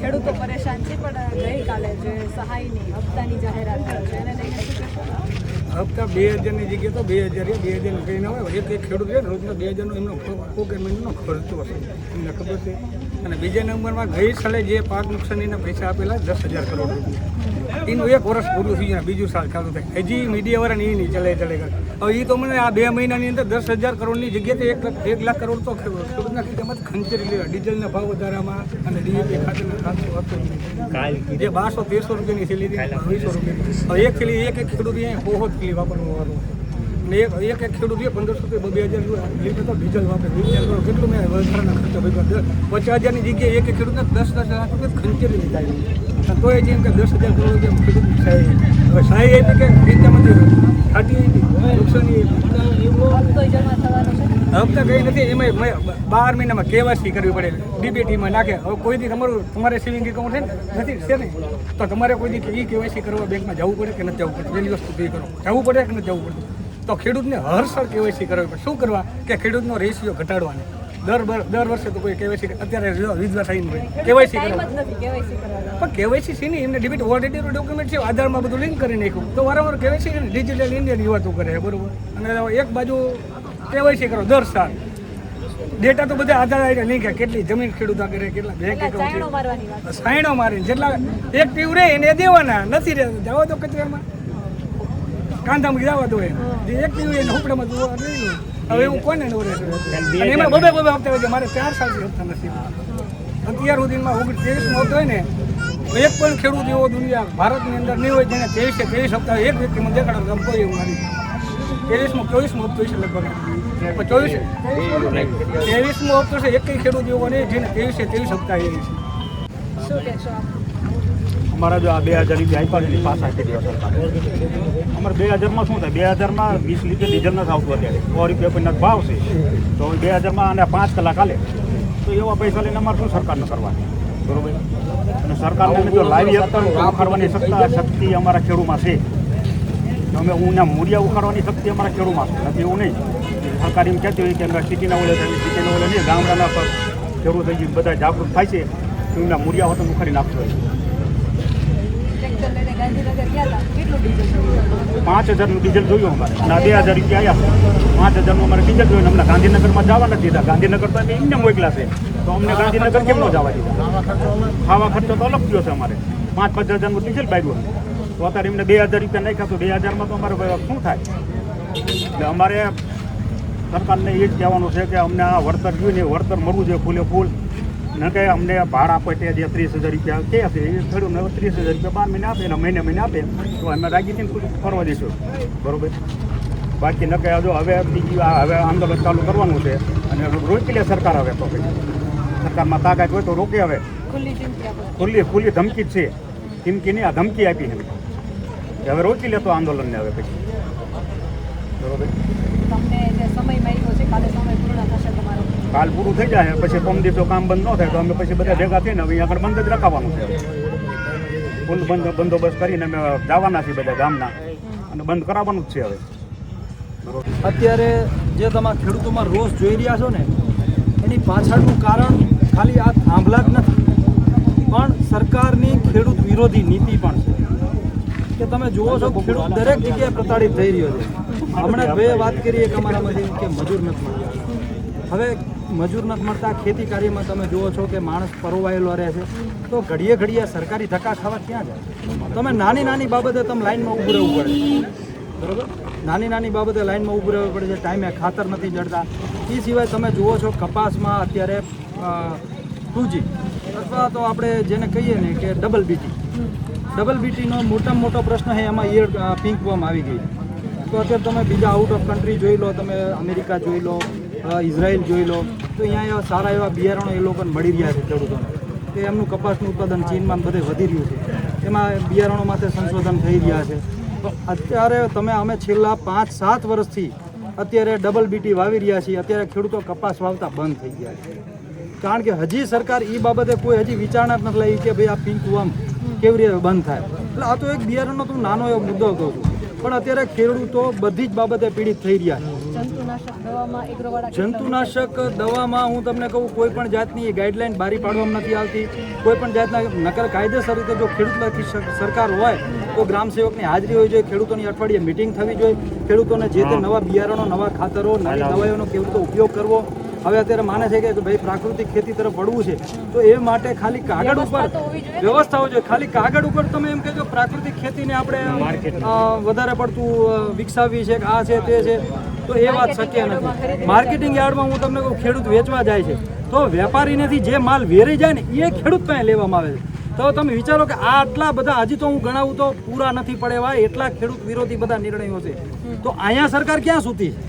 ખેડૂતો પરેશાન છે, પણ ગઈકાલે જે સહાયની હપ્તાની જાહેરાત થઈ છે એને લઈને શું કહેશો? હપ્તા 2000ની જગ્યાએ તો 2000 કહીને હોય. એક ખેડૂત છે ને રોજનો 2000નો એમનો પોકેટ મનીનો ખર્ચો હશે, એમને ખબર છે. અને બીજા નંબરમાં ગઈ સાલે જે પાક નુકસાનીના પૈસા આપેલા 10,000 કરોડ રૂપિયા, એનું 1 વર્ષ પૂરું થઈ જાય, બીજું સાલ ચાલુ થાય. હજી મીડિયાવાળાને એ નહીં ચલે હવે એ તો મને આ 2 મહિનાની અંદર 10,000 કરોડની જગ્યાએ 1 લાખ કરોડ તો ખેડૂતના ખીચામાં ખંચેરી લેવા. ડીઝલના ભાવ વધારામાં અને ડીએપી ખાતરના 700 જે 1200-1300 રૂપિયાની થેલી હતી 200 રૂપિયાની. હવે એક થેલી એક ખેડૂત અહીંયા બહુ થેલી વાપરવાનું અને એક ખેડૂત 1500 2,000 લીટર તો ડીઝલ વાપરે. કેટલું મેં વધારાના ખર્ચો ભેગા 50,000ની જગ્યાએ એક ખેડૂતને 10-10 લાખ રૂપિયા ખંચેરી લીધા. તો એ જેમ કે 10,000 કરોડ રૂપિયા ખેડૂત સહાય. હવે સહાય આપી કે ખેંચામાંથી ખાટી નુકસાની હપ્તા કઈ નથી. એમાં 12 મહિનામાં કેવાયસી કરવી પડે, ડીબીટીમાં નાખે. હવે કોઈ દી તમારે સેવિંગ એકાઉન્ટ છે ને નથી છે ને, તો તમારે કોઈ દી કેવાયસી કરવા બેંકમાં જવું પડે કે નથી જવું પડે? પેલી વસ્તુ પે કરો, જવું પડે કે નથી જવું પડતું? તો ખેડૂતને હરસળ કેવાયસી કરવી પડે. શું કરવા કે ખેડૂતનો રેશિયો ઘટાડવાનો. દર વર્ષે તો કોઈ કેવાયસી અત્યારે વિધવા થઈને કેવાયસી કરવા, પણ કેવાયસી છે ને એમને ડિબિટ ઓલરેડી ડોક્યુમેન્ટ છે, આધારમાં બધું લિંક કરી નાખ્યું. તો વારંવાર કેવાયસી છે ને ડિજિટલ ઇન્ડિયાની વાતો કરે બરોબર. અને એક બાજુ કેવાયસી કરો દર સાલ, ડેટા તો બધા આધાર લિંક કેટલી જમીન ખેડૂતો કરે, કેટલા બેંક એકાઉન્ટ સાઈણો મારીને જેટલા એક્ટિવ રહે એને દેવાના, નથી રહે જવા દો કચરામાં, કાંધામાં જવા દો. જે એક્ટિવ એને ઉપડામાં જોવા નહીં. હવે એવું કોને એમાં બબે હપ્તા હોય છે. મારે 4 સાલથી હપ્તા નથી. અત્યાર સુધીમાં 23 હપ્તા હોય ને, એક પણ ખેડૂત એવો દુનિયા ભારતની અંદર નહીં હોય જેને 23 હપ્તા એક વ્યક્તિ મને દેખાડો કોઈ એવું નથી. 23મો હપ્તો છે લગભગ 23મો હપ્તો છે. એક ખેડૂત એવો નહીં જેને 23 હપ્તા એ છે. શું કહેશો આપ? અમારા જો આ 2000 રૂપિયા આપ્યા છે પાસ આપી દેવા સરકાર. અમારે 2000માં શું થાય? 2000માં 20 લીટર ડીઝલ નથી આવતું અત્યારે, 100 રૂપિયા પણ ભાવ છે. તો 2000માં અને 5 કલાક હાલે તો એવા પૈસા લઈને અમારે શું સરકારને કરવાની? બરોબર. અને સરકારને જો લાવી હપ્તા ઉખાડવાની શક્તિ અમારા ખેડૂમાં છે. અમે ઊના મૂળિયા ઉખાડવાની શક્તિ અમારા ખેડૂમાં છે, નથી એવું નહીં. સરકાર એમ કહેતી હોય કે અમે સિટીના ઓલે નહીં, ગામડાના ખેડૂત બધા જાગૃત થાય છે તો એમના મૂળિયા હોતો ઉખાડી નાખતો હોય. 5,000નું ડીઝલ જોયું અમારે, ના 2,000 રૂપિયા આવ્યા. 5,000નું અમારે ડીઝલ જોયું. અમને ગાંધીનગરમાં જવા નથી દીધા. ગાંધીનગર તો એમને મોકલા છે, તો અમને ગાંધીનગર કેમ ન જવા દીધા? ખાવા ખર્ચો તો અલગ થયો છે અમારે. 5,000-5,000નું ડીઝલ બાંધ્યું. તો અત્યારે એમને 2,000 રૂપિયા નાખ્યા, તો 2,000માં તો અમારે શું થાય? એટલે અમારે સરકારને એ જ કહેવાનું છે કે અમને આ વળતર જોયું ને વળતર મળવું જોઈએ ફૂલે ફૂલ. ન કે અમને ભાડા પેટે જે 30,000 રૂપિયા કહે છે એ ખેડૂતને 30,000 રૂપિયા 12 મહિને આપે અને મહિને આપે તો અમે રાગીને ફરવા દઈશું. બરોબર. બાકી ન કે જો હવે બીજી હવે આંદોલન ચાલુ કરવાનું છે અને રોકી લે સરકાર. હવે તો સરકારમાં તાકાત હોય તો રોકે. હવે ખુલ્લી ધમકી જ છે. ધમકી નહીં, આ ધમકી આપી છે હવે રોકી લે તો આંદોલનને. હવે પછી બરોબર. કાલ પૂરું થઈ જાય પછી 5 દિવસો કામ બંધ ન થાય તો અમે પછી બધા ભેગા થઈને હવે આગળ બંધ જ રખાવાનું છે. ફૂલ બંદોબસ્ત કરીને અમે જવાના છીએ બધા ગામના અને બંધ કરાવવાનું જ છે. હવે અત્યારે જે તમે ખેડૂતોમાં રોષ જોઈ રહ્યા છો ને, એની પાછળનું કારણ ખાલી આ થાંભલા જ નથી, પણ સરકારની ખેડૂત વિરોધી નીતિ પણ છે. કે તમે જુઓ છો ખેડૂત દરેક જગ્યાએ પ્રતાડિત થઈ રહ્યો છે. હમણાં બે વાત કરીએ કે અમારામાંથી કે મજૂર નથી મળતા. હવે મજૂર નથી મળતા, ખેતી કાર્યમાં તમે જુઓ છો કે માણસ પરોવાયેલો રહે છે, તો ઘડીએ ઘડીએ સરકારી ધક્કા ખાવા ક્યાં જાય? તમે નાની બાબતે તમે લાઈનમાં ઊભું રહેવું પડે. બરાબર. નાની બાબતે લાઈનમાં ઊભું રહેવું પડે છે. ટાઈમે ખાતર નથી જડતા. એ સિવાય તમે જુઓ છો કપાસમાં અત્યારે 2G અથવા તો આપણે જેને કહીએ ને કે ડબલ બીટીનો મોટામાં મોટો પ્રશ્ન છે. એમાં ઈયર પિંક વર્મ આવી ગઈ. તો અત્યારે તમે બીજા આઉટ ઓફ કન્ટ્રી જોઈ લો, તમે અમેરિકા જોઈ લો, ઇઝરાયલ જોઈ લો, તો અહીંયા એવા સારા એવા બિયારણો એ લોકોને મળી રહ્યા છે ખેડૂતોને. કે એમનું કપાસનું ઉત્પાદન ચીનમાં બધે વધી રહ્યું છે. એમાં બિયારણો માટે સંશોધન થઈ રહ્યા છે. તો અત્યારે અમે છેલ્લા 5-7 વર્ષથી અત્યારે ડબલ બીટી વાવી રહ્યા છીએ. અત્યારે ખેડૂતો કપાસ વાવતા બંધ થઈ ગયા છે, કારણ કે હજી સરકાર એ બાબતે કોઈ હજી વિચારણા જ નથી લઈ કે ભાઈ આ પિંક વર્મ કેવી રીતે બંધ થાય. એટલે આ તો એક બિયારણનો તો નાનો એવો મુદ્દો કહું છું, પણ અત્યારે ખેડૂતો બધી જ બાબતે પીડિત થઈ રહ્યા છે. જંતુનાશક દવામાં એગ્રોવાળા કેટલા જંતુનાશક દવામાં હું તમને કહું કોઈ પણ જાતની ગાઈડલાઈન બારી પાડવામાં નથી આવતી. કોઈ પણ જાતના નકર કાયદેસર રીતે જો ખેડૂતલક્ષી સરકાર હોય તો ગ્રામ સેવકની હાજરી હોવી જોઈએ, ખેડૂતોની અઠવાડિયે મિટિંગ થવી જોઈએ, ખેડૂતોને જે તે નવા બિયારણો, નવા ખાતરો, નવી દવાઓનો કેવી રીતે ઉપયોગ કરવો. હવે અત્યારે માને છે કે ભાઈ પ્રાકૃતિક ખેતી તરફ વળવું છે તો એ માટે ખાલી કાગળ ઉપર વ્યવસ્થાઓ જોઈએ. ખાલી કાગળ ઉપર તમે એમ કહેજો પ્રાકૃતિક ખેતીને આપણે વધારે પડતું વિકસાવવી છે કે આ છે તે છે તો એ વાત શક્ય નથી. માર્કેટિંગ યાર્ડમાં હું તમને કહું ખેડૂત વેચવા જાય છે તો વેપારીનેથી જે માલ વેરી જાય ને એ ખેડૂત પાસે લેવામાં આવે છે. તો તમે વિચારો કે આ આટલા બધા હજી તો હું ગણાવું તો પૂરા નથી પડે એવા એટલા ખેડૂત વિરોધી બધા નિર્ણયો છે. તો અહીંયા સરકાર ક્યાં સૂતી છે?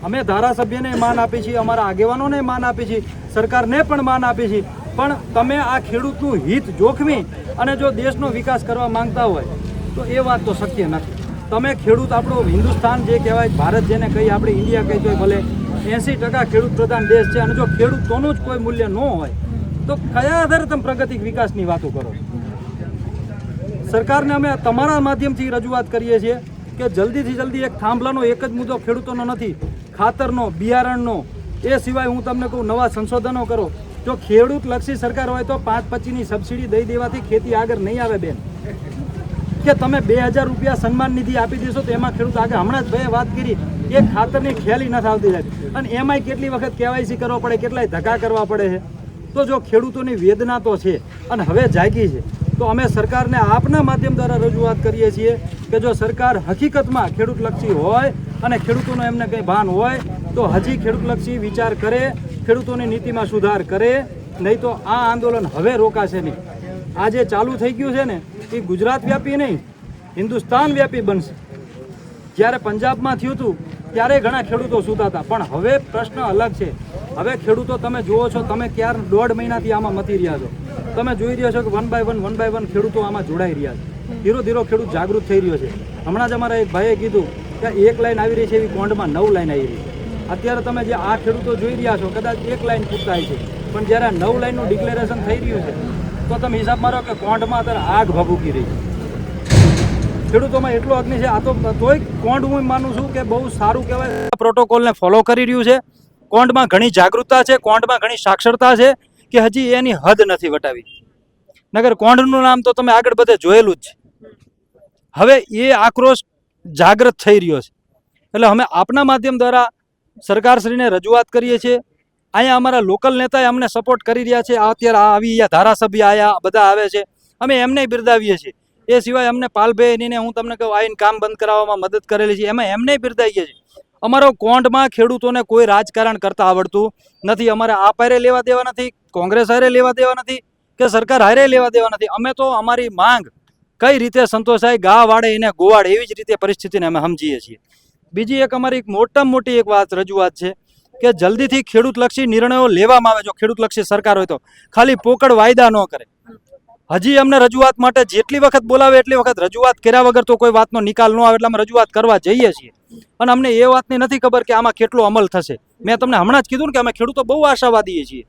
અમે ધારાસભ્યને માન આપી છીએ, અમારા આગેવાનોને માન આપી છીએ, સરકારને પણ માન આપી છીએ, પણ તમે આ ખેડૂતનું હિત જોખમી અને જો દેશનો વિકાસ કરવા માંગતા હોય તો એ વાત તો શક્ય નથી. તમે ખેડૂત આપણો હિન્દુસ્તાન જે કહેવાય ભારત જેને કહી આપણે ઇન્ડિયા કહી તો ભલે 80% ખેડૂત પ્રધાન દેશ છે અને જો ખેડૂતોનું જ કોઈ મૂલ્ય ન હોય તો કયા આધારે તમે પ્રગતિ વિકાસની વાતો કરો? સરકારને અમે તમારા માધ્યમથી રજૂઆત કરીએ છીએ કે જલ્દીથી જલ્દી એક થાંભલાનો એક જ મુદ્દો ખેડૂતોનો નથી, ખાતરનો, બિયારણનો, એ સિવાય હું તમને કહું નવા સંશોધનો કરો. જો ખેડૂતલક્ષી સરકાર હોય તો 5-25ની સબસિડી દઈ દેવાથી ખેતી આગળ નહીં આવે બેન. કે તમે 2000 રૂપિયા સન્માન નિધિ આપી દેશો તો એમાં ખેડૂત આગળ, હમણાં જ ભાઈએ વાત કરી એ ખાતરની ખ્યાલી નથી આવતી સાહેબ, અને એમાંય કેટલી વખત કેવાયસી કરવો પડે, કેટલાય ધક્કા કરવા પડે છે. તો જો ખેડૂતોની વેદના તો છે અને હવે જાગી છે તો અમે સરકારને આપના માધ્યમ દ્વારા રજૂઆત કરીએ છીએ કે જો સરકાર હકીકતમાં ખેડૂતલક્ષી હોય અને ખેડૂતોનો એમને કંઈ ભાન હોય તો હજી ખેડૂતલક્ષી વિચાર કરે, ખેડૂતોની નીતિમાં સુધાર કરે, નહીં તો આ આંદોલન હવે રોકાશે નહીં. આ જે ચાલુ થઈ ગયું છે ને એ ગુજરાત વ્યાપી નહીં, હિન્દુસ્તાન વ્યાપી બનશે. જ્યારે પંજાબમાં થયું હતું ત્યારે ઘણા ખેડૂતો સૂતા હતા, પણ હવે પ્રશ્ન અલગ છે. હવે ખેડૂતો તમે જુઓ છો, તમે 1.5 મહિનાથી આમાં મથી રહ્યા છો, તમે જોઈ રહ્યા છો કે 1 by 1 ખેડૂતો આમાં જોડાઈ રહ્યા છે. ધીરે ધીરે ખેડૂત જાગૃત થઈ રહ્યો છે. હમણાં જ અમારા એક ભાઈએ કીધું કે 1 લાઈન આવી રહી છે એવી કોંઢમાં 9 લાઈન આવી રહી છે. અત્યારે તમે જે આ ખેડૂતો જોઈ રહ્યા છો કદાચ 1 લાઈન પૂરતાય છે, પણ જ્યારે 9 લાઈનનું ડિક્લેરેશન થઈ રહ્યું છે તો તમે હિસાબ મારો કે કોંઢમાં અત્યારે આગ ભભૂકી રહી છે. ખેડૂતોમાં એટલો અગ્નિ છે. આ તો તોય કોંઢ હું માનું છું કે બહુ સારું કહેવાય, પ્રોટોકોલને ફોલો કરી રહ્યું છે. કોંઢમાં ઘણી જાગૃતતા છે, કોંઢમાં ઘણી સાક્ષરતા છે કે હજી એની હદ નથી વટાવી. નગર કોંઢનું નામ તો તમે આગળ બધે જોયેલું જ છે. હવે એ આક્રોશ જાગૃત થઈ રહ્યો છે. એટલે અમે આપના માધ્યમ દ્વારા સરકારશ્રીને રજૂઆત કરીએ છીએ. અહીંયા અમારા લોકલ નેતાએ અમને સપોર્ટ કરી રહ્યા છે. અત્યારે આવી ધારાસભ્ય આયા બધા આવે છે, અમે એમને બિરદાવીએ છીએ. એ સિવાય અમને પાલભાઈને હું તમને કહું આવીને કામ બંધ કરાવવામાં મદદ કરેલી છે, એમાં એમને બિરદાવીએ છીએ. અમારો કોંઢમાં ખેડૂતોને કોઈ રાજકારણ કરતા આવડતું નથી. અમારે આપ હારે લેવા દેવા નથી, કોંગ્રેસ હારે લેવા દેવા નથી કે સરકાર હારે લેવા દેવા નથી. અમે તો અમારી માંગ કઈ રીતે સંતોષાય, ગા વાળે એને ગોવાડે એવી જ રીતે પરિસ્થિતિને અમે સમજીએ છીએ. બીજી એક અમારી મોટામાં મોટી એક વાત રજૂઆત છે કે જલ્દીથી ખેડૂતલક્ષી નિર્ણયો લેવામાં આવે. જો ખેડૂતલક્ષી સરકાર હોય તો ખાલી પોકળ વાયદા ન કરે. હજી અમને રજૂઆત માટે જેટલી વખત બોલાવે એટલી વખત રજૂઆત કર્યા વગર તો કોઈ વાતનો નિકાલ ન આવે, એટલે અમે રજૂઆત કરવા જઈએ છીએ. અને અમને એ વાતની નથી ખબર કે આમાં કેટલો અમલ થશે. મેં તમને હમણાં જ કીધું ને કે અમે ખેડૂતો બહુ આશાવાદીએ છીએ.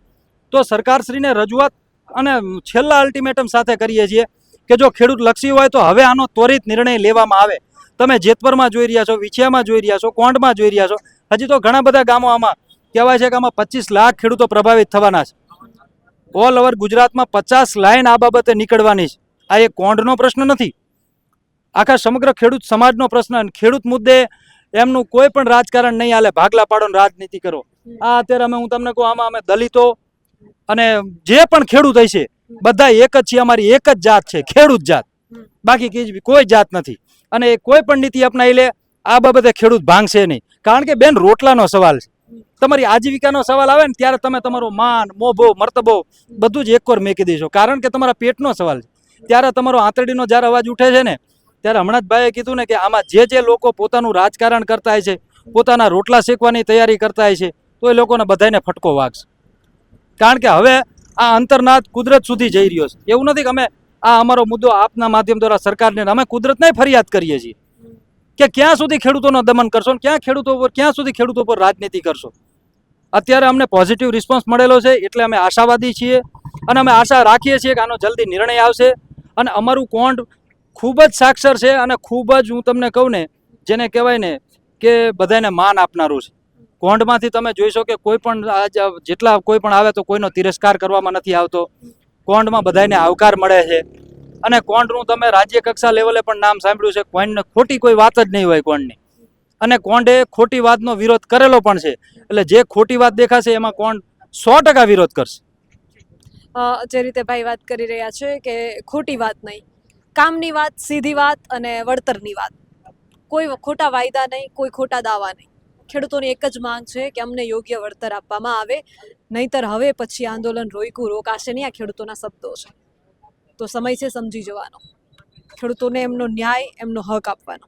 તો સરકારશ્રીને રજૂઆત અને છેલ્લા અલ્ટિમેટમ સાથે કરીએ છીએ કે જો ખેડૂતલક્ષી હોય તો હવે આનો ત્વરિત નિર્ણય લેવામાં આવે. તમે જેતપરમાં જોઈ રહ્યા છો, વિછિયામાં જોઈ રહ્યા છો, કોંઢમાં જોઈ રહ્યા છો. હજી તો ઘણા બધા ગામો આમાં કહેવાય છે કે આમાં 25 લાખ ખેડૂતો પ્રભાવિત થવાના છે. ઓલ ઓવર ગુજરાતમાં 50 લાઈન આ બાબતે નીકળવાની છે. આ એક કોંઢનો પ્રશ્ન નથી, આખા સમગ્ર ખેડૂત સમાજનો પ્રશ્ન. ખેડૂત મુદ્દે એમનું કોઈ પણ રાજકારણ નહીં હાલે, ભાગલા પાડો રાજનીતિ કરો. આ અત્યારે હું તમને કહું આમાં અમે દલિતો અને જે પણ ખેડૂત હશે બધા એક જ છીએ. અમારી એક જ જાત છે, ખેડૂત જાત, બાકી કોઈ જાત નથી. અને કોઈ પણ નીતિ અપનાવી લે આ બાબતે ખેડૂત ભાંગશે નહીં. કારણ કે બેન રોટલાનો સવાલ છે, તમારી આજીવિકાનો સવાલ આવે ને ત્યારે તમે તમારો માન, મોભો, મર્તબો બધું જ એકવાર મેકી દેશો. કારણ કે તમારા પેટનો સવાલ છે. ત્યારે તમારો આંતરડીનો જ્યારે અવાજ ઉઠે છે ને ત્યારે હમણાં જ ભાઈએ કીધું ને કે આમાં જે લોકો પોતાનું રાજકારણ કરતા હોય છે, પોતાના રોટલા શેકવાની તૈયારી કરતા હોય છે, તો એ લોકોને બધાને ફટકો વાગશે. કારણ કે હવે આ અંતરનાદ કુદરત સુધી જઈ રહ્યો છે. એવું નથી કે અમે આ અમારો મુદ્દો આપના માધ્યમ દ્વારા સરકારને અમે કુદરતને ફરિયાદ કરીએ છીએ કે ક્યાં સુધી ખેડૂતોનો દમન કરશો, ક્યાં સુધી ખેડૂતો પર રાજનીતિ કરશો. અત્યારે અમને પોઝિટિવ રિસ્પોન્સ મળેલો છે એટલે અમે આશાવાદી છીએ અને અમે આશા રાખીએ છીએ કે આનો જલ્દી નિર્ણય આવશે. અને અમારું કોંઢ ખૂબ જ સાક્ષર છે અને ખૂબ જ હું તમને કહું ને જેને કહેવાય ને કે બધાને માન આપનારું છે. કોંઢમાંથી તમે જોઈશો કે કોઈ પણ જેટલા કોઈ પણ આવે તો કોઈનો તિરસ્કાર કરવામાં નથી આવતો. કોંઢમાં બધાને આવકાર મળે છે. અને કોંઢનું તમે રાજ્ય કક્ષા લેવલે પણ નામ સાંભળ્યું છે. કોંઢને ખોટી કોઈ વાત જ નહીં હોય કોંઢની. અને કોંઢે ખોટી વાતનો વિરોધ કરેલો પણ છે. એટલે જે ખોટી વાત દેખાશે એમાં કોંઢ 100% વિરોધ કરશે. જે રીતે ભાઈ વાત કરી રહ્યા છે કે ખોટી વાત નહીં, કામની વાત, સીધી વાત અને વળતરની વાત, કોઈ ખોટા વાયદા નહીં, કોઈ ખોટા દાવા નહીં. ખેડૂતોની એક જ માંગ છે કે અમને યોગ્ય વળતર આપવામાં આવે, નહીંતર હવે પછી આંદોલન રોકાશે નહીં. આ ખેડૂતોના શબ્દો છે. તો સમય છે સમજી જવાનો, ખેડૂતોને એમનો ન્યાય, એમનો હક આપવાનો.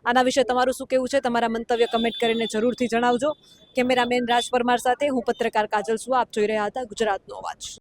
આના વિશે તમારું શું કહેવું છે? તમારા મંતવ્ય કમેન્ટ કરીને જરૂરથી જણાવજો. કેમેરામેન રાજ પરમાર સાથે હું પત્રકાર કાજલ સુવા. આપ જોઈ રહ્યા હતા ગુજરાતનો અવાજ.